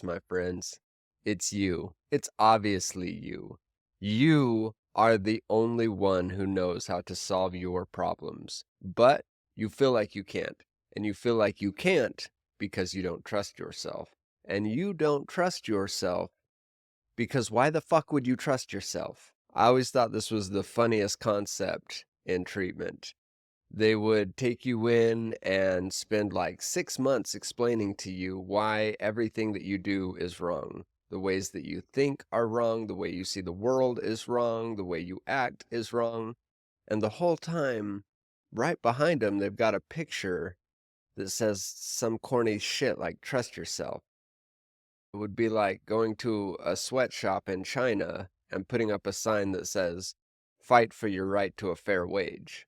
my friends. It's you. It's obviously you. You are the only one who knows how to solve your problems. But you feel like you can't. And you feel like you can't because you don't trust yourself. And you don't trust yourself because why the fuck would you trust yourself? I always thought this was the funniest concept in treatment. They would take you in and spend like 6 months explaining to you why everything that you do is wrong. The ways that you think are wrong, the way you see the world is wrong, the way you act is wrong. And the whole time, right behind them, they've got a picture that says some corny shit like trust yourself. It would be like going to a sweatshop in China and putting up a sign that says, fight for your right to a fair wage.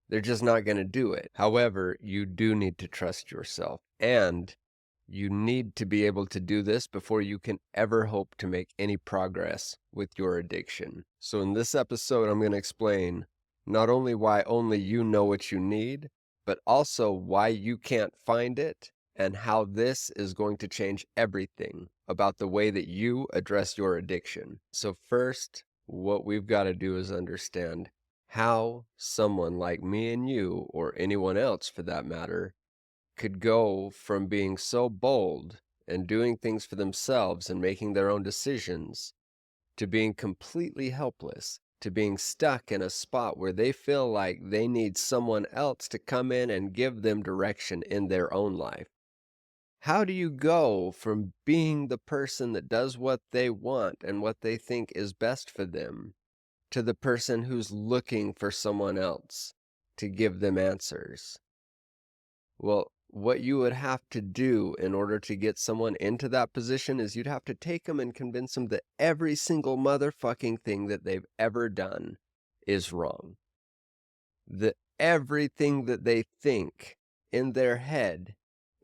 They're just not going to do it. However, you do need to trust yourself, and you need to be able to do this before you can ever hope to make any progress with your addiction. So in this episode, I'm going to explain not only why only you know what you need, but also why you can't find it and how this is going to change everything about the way that you address your addiction. So first, what we've got to do is understand how someone like me and you, or anyone else for that matter, could go from being so bold and doing things for themselves and making their own decisions to being completely helpless, to being stuck in a spot where they feel like they need someone else to come in and give them direction in their own life. How do you go from being the person that does what they want and what they think is best for them to the person who's looking for someone else to give them answers? Well, what you would have to do in order to get someone into that position is you'd have to take them and convince them that every single motherfucking thing that they've ever done is wrong. That everything that they think in their head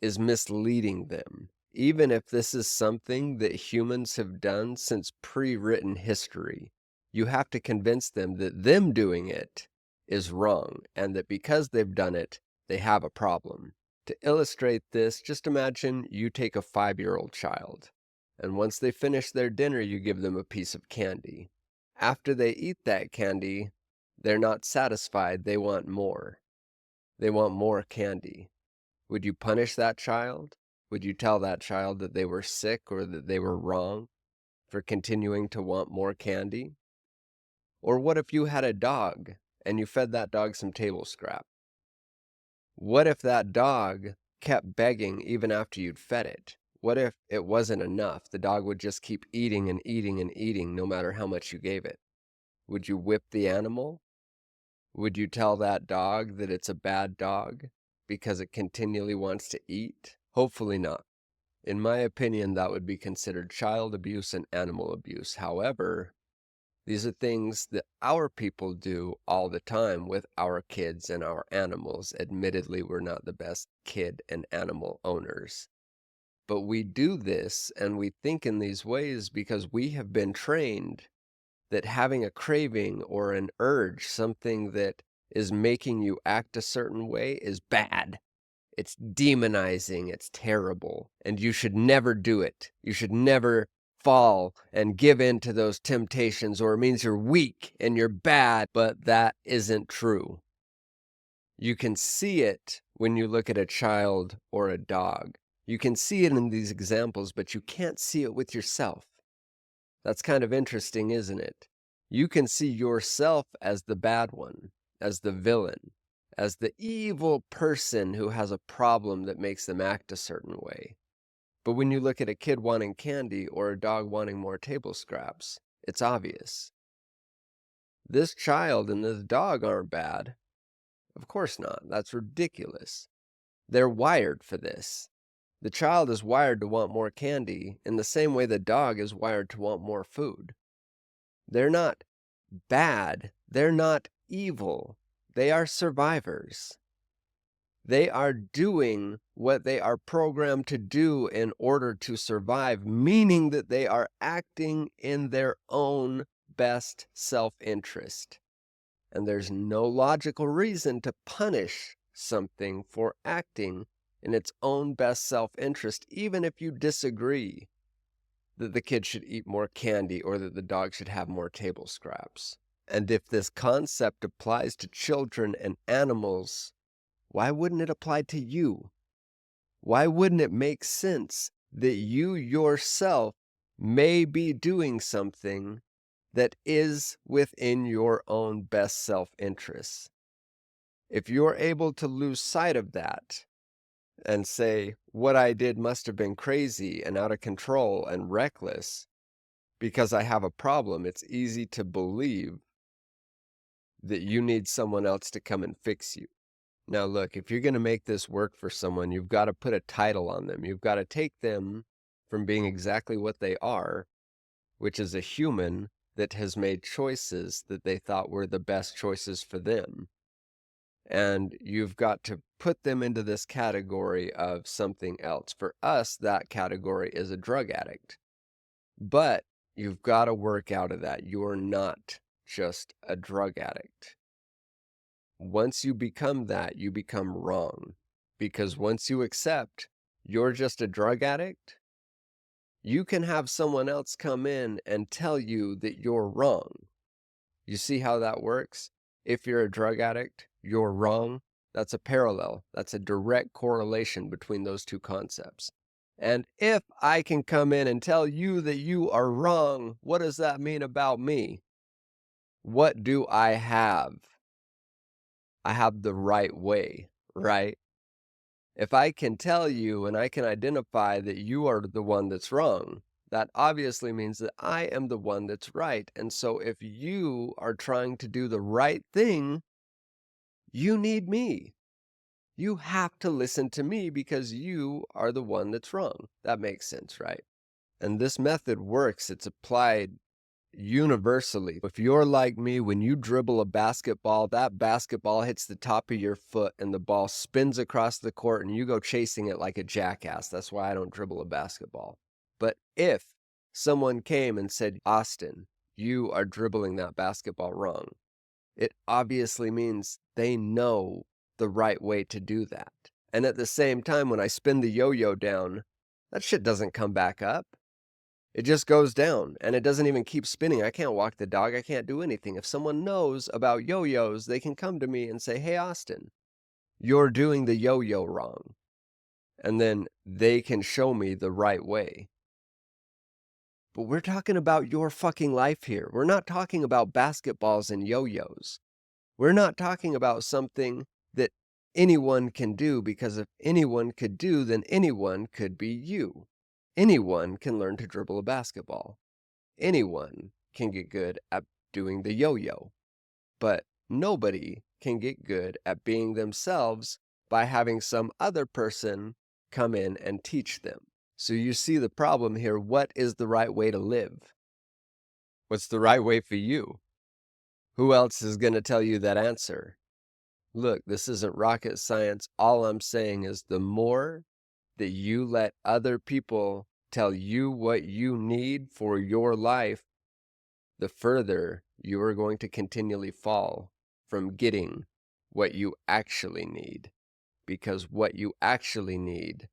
is misleading them. Even if this is something that humans have done since pre-written history, you have to convince them that them doing it is wrong and that because they've done it, they have a problem. To illustrate this, just imagine you take a 5-year-old child, and once they finish their dinner, you give them a piece of candy. After they eat that candy, they're not satisfied, they want more. They want more candy. Would you punish that child? Would you tell that child that they were sick or that they were wrong for continuing to want more candy? Or what if you had a dog and you fed that dog some table scrap? What if that dog kept begging even after you'd fed it? What if it wasn't enough? The dog would just keep eating and eating and eating no matter how much you gave it. Would you whip the animal? Would you tell that dog that it's a bad dog because it continually wants to eat? Hopefully not. In my opinion, that would be considered child abuse and animal abuse. However, these are things that our people do all the time with our kids and our animals. Admittedly, we're not the best kid and animal owners. But we do this and we think in these ways because we have been trained that having a craving or an urge, something that is making you act a certain way, is bad. It's demonizing, it's terrible, and you should never do it. You should never fall and give in to those temptations, or it means you're weak and you're bad, but that isn't true. You can see it when you look at a child or a dog. You can see it in these examples, but you can't see it with yourself. That's kind of interesting, isn't it? You can see yourself as the bad one, as the villain, as the evil person who has a problem that makes them act a certain way. But when you look at a kid wanting candy or a dog wanting more table scraps, it's obvious. This child and this dog aren't bad. Of course not. That's ridiculous. They're wired for this. The child is wired to want more candy in the same way the dog is wired to want more food. They're not bad. They're not evil. They are survivors. They are doing what they are programmed to do in order to survive, meaning that they are acting in their own best self-interest. And there's no logical reason to punish something for acting in its own best self-interest, even if you disagree that the kid should eat more candy or that the dog should have more table scraps. And if this concept applies to children and animals, why wouldn't it apply to you? Why wouldn't it make sense that you yourself may be doing something that is within your own best self-interest? If you're able to lose sight of that and say, what I did must have been crazy and out of control and reckless because I have a problem, it's easy to believe that you need someone else to come and fix you. Now, look, if you're going to make this work for someone, you've got to put a title on them. You've got to take them from being exactly what they are, which is a human that has made choices that they thought were the best choices for them. And you've got to put them into this category of something else. For us, that category is a drug addict. But you've got to work out of that. You're not just a drug addict. Once you become that, you become wrong. Because once you accept you're just a drug addict, you can have someone else come in and tell you that you're wrong. You see how that works? If you're a drug addict, you're wrong. That's a parallel. That's a direct correlation between those two concepts. And if I can come in and tell you that you are wrong, what does that mean about me? What do I have? I have the right way, right? If I can tell you and I can identify that you are the one that's wrong, that obviously means that I am the one that's right. And so if you are trying to do the right thing, you need me. You have to listen to me because you are the one that's wrong. That makes sense, right? And this method works. It's applied universally. If you're like me, when you dribble a basketball, that basketball hits the top of your foot and the ball spins across the court and you go chasing it like a jackass. That's why I don't dribble a basketball. But if someone came and said, Austin, you are dribbling that basketball wrong, it obviously means they know the right way to do that. And at the same time, when I spin the yo-yo down, that shit doesn't come back up. It just goes down and it doesn't even keep spinning. I can't walk the dog. I can't do anything. If someone knows about yo-yos, they can come to me and say, hey, Austin, you're doing the yo-yo wrong. And then they can show me the right way. But we're talking about your fucking life here. We're not talking about basketballs and yo-yos. We're not talking about something that anyone can do, because if anyone could do, then anyone could be you. Anyone can learn to dribble a basketball. Anyone can get good at doing the yo-yo, but nobody can get good at being themselves by having some other person come in and teach them. So you see the problem here. What is the right way to live? What's the right way for you? Who else is going to tell you that answer? Look, this isn't rocket science. All I'm saying is the more that you let other people tell you what you need for your life, the further you are going to continually fall from getting what you actually need. Because what you actually need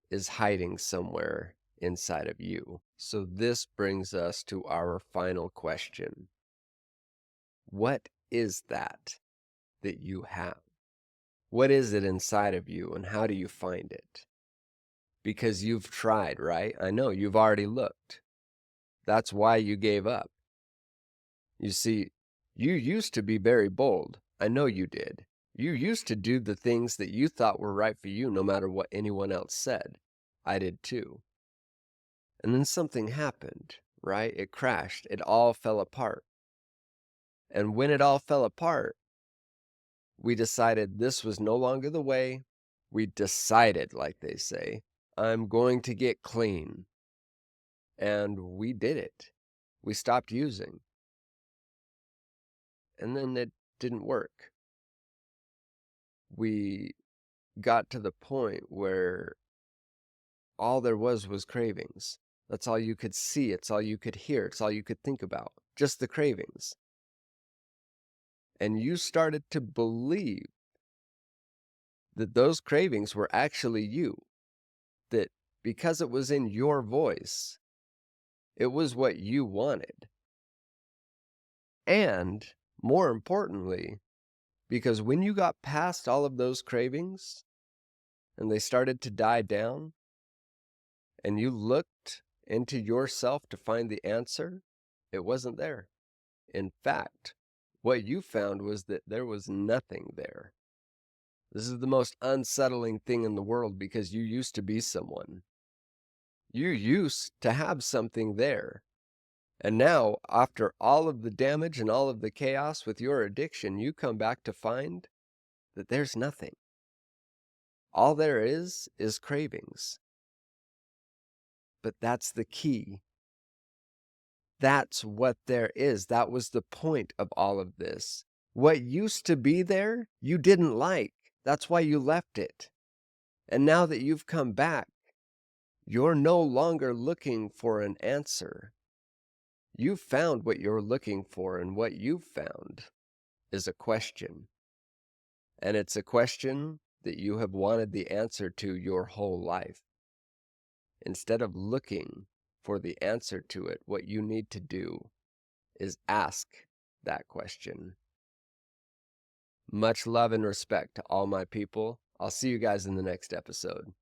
is hiding somewhere inside of you. So this brings us to our final question. What is that you have? What is it inside of you, and how do you find it? Because you've tried, right? I know you've already looked. That's why you gave up. You see, you used to be very bold. I know you did. You used to do the things that you thought were right for you, no matter what anyone else said. I did too. And then something happened, right? It crashed. It all fell apart. And when it all fell apart, we decided this was no longer the way. We decided, like they say, I'm going to get clean. And we did it. We stopped using. And then it didn't work. We got to the point where all there was cravings. That's all you could see. It's all you could hear. It's all you could think about. Just the cravings. And you started to believe that those cravings were actually you, that because it was in your voice, it was what you wanted. And more importantly, because when you got past all of those cravings and they started to die down, and you looked into yourself to find the answer, it wasn't there. In fact, what you found was that there was nothing there. This is the most unsettling thing in the world because you used to be someone. You used to have something there. And now, after all of the damage and all of the chaos with your addiction, you come back to find that there's nothing. All there is cravings. But that's the key. That's what there is. That was the point of all of this. What used to be there, you didn't like. That's why you left it. And now that you've come back, you're no longer looking for an answer. You've found what you're looking for, and what you've found is a question. And it's a question that you have wanted the answer to your whole life. Instead of looking for the answer to it, what you need to do is ask that question. Much love and respect to all my people. I'll see you guys in the next episode.